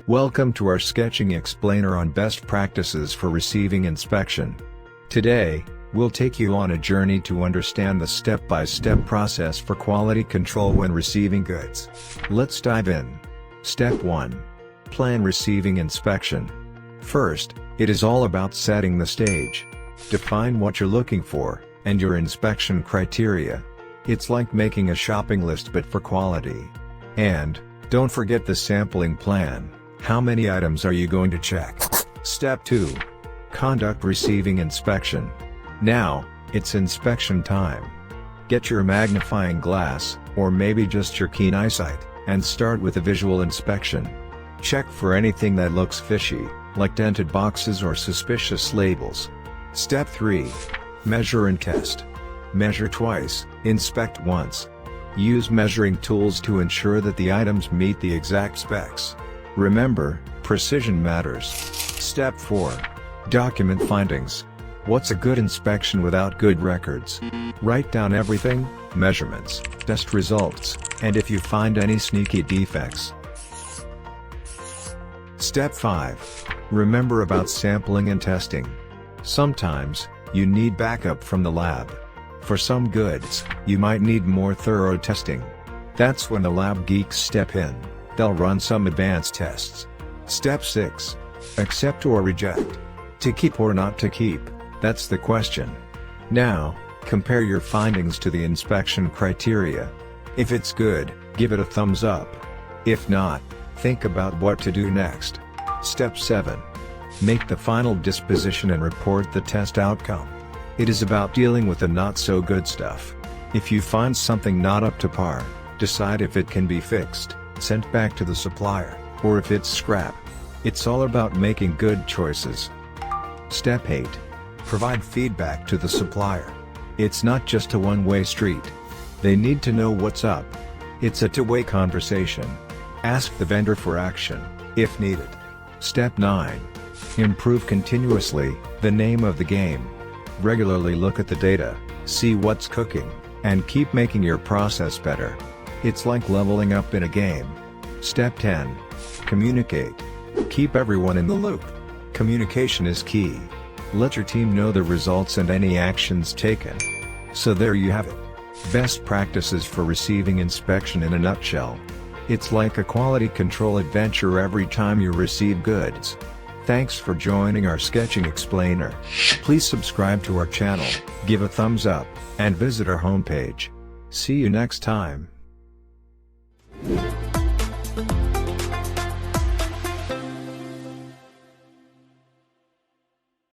Welcome to our sketching explainer on best practices for receiving inspection. Today, we'll take you on a journey to understand the step-by-step process for quality control when receiving goods. Let's dive in. Step 1. Plan receiving inspection. First, it is all about setting the stage. Define what you're looking for, and your inspection criteria. It's like making a shopping list but for quality. And, don't forget the sampling plan. How many items are you going to check? Step 2. Conduct receiving inspection. Now, it's inspection time. Get your magnifying glass, or maybe just your keen eyesight, and start with a visual inspection. Check for anything that looks fishy, like dented boxes or suspicious labels. Step 3. Measure and test. Measure twice, inspect once. Use measuring tools to ensure that the items meet the exact specs. Remember, precision matters. Step 4. Document findings. What's a good inspection without good records? Write down everything, measurements, test results, and if you find any sneaky defects. Step 5. Remember about sampling and testing. Sometimes, you need backup from the lab. For some goods, you might need more thorough testing. That's when the lab geeks step in. They'll run some advanced tests. Step 6. Accept or reject. To keep or not to keep, that's the question. Now, compare your findings to the inspection criteria. If it's good, give it a thumbs up. If not, think about what to do next. Step 7. Make the final disposition and report the test outcome. It is about dealing with the not-so-good stuff. If you find something not up to par, decide if it can be fixed, sent back to the supplier, or if it's scrap. It's all about making good choices. Step 8. Provide feedback to the supplier. It's not just a one-way street. They need to know what's up. It's a two-way conversation. Ask the vendor for action, if needed. Step 9. Improve continuously, the name of the game. Regularly look at the data, see what's cooking, and keep making your process better. It's like leveling up in a game. Step 10. Communicate. Keep everyone in the loop. Communication is key. Let your team know the results and any actions taken. So there you have it. Best practices for receiving inspection in a nutshell. It's like a quality control adventure every time you receive goods. Thanks for joining our sketching explainer. Please subscribe to our channel, give a thumbs up, and visit our homepage. See you next time.